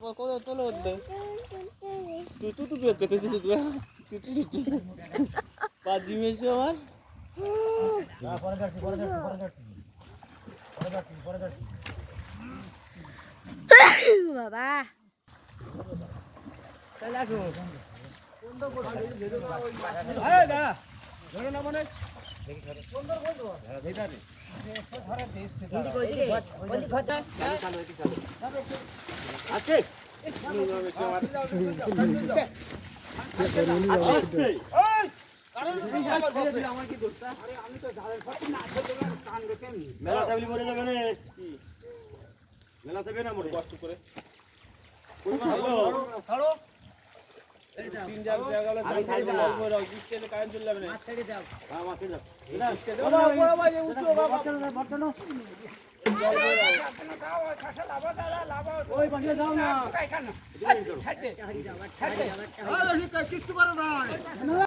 Có tôi lột đấy. Tu. Pagi mesra. বাবা চলে আসো। এই না ধরে না মানে সুন্দর বলতো ভিতরে ধরে দিচ্ছে হিন্দি কই দিকে ওই ঘরটা আছে মেলা টেবিল মরে যাবে না মেলা যাবে না মরে কষ্ট করে ছাড়ো তিন জায়গা গেল আমি ছাড়ি দাও। স্টেজে কারেন্ট চলে যাবে না। মাছ ছেড়ে দাও হ্যাঁ মাছ ছেড়ে দাও না স্টেজে বাবা বড় ভাই উঠো বাবা ওই পাশে যাও না ছাড় দে কিচ্ছু করো না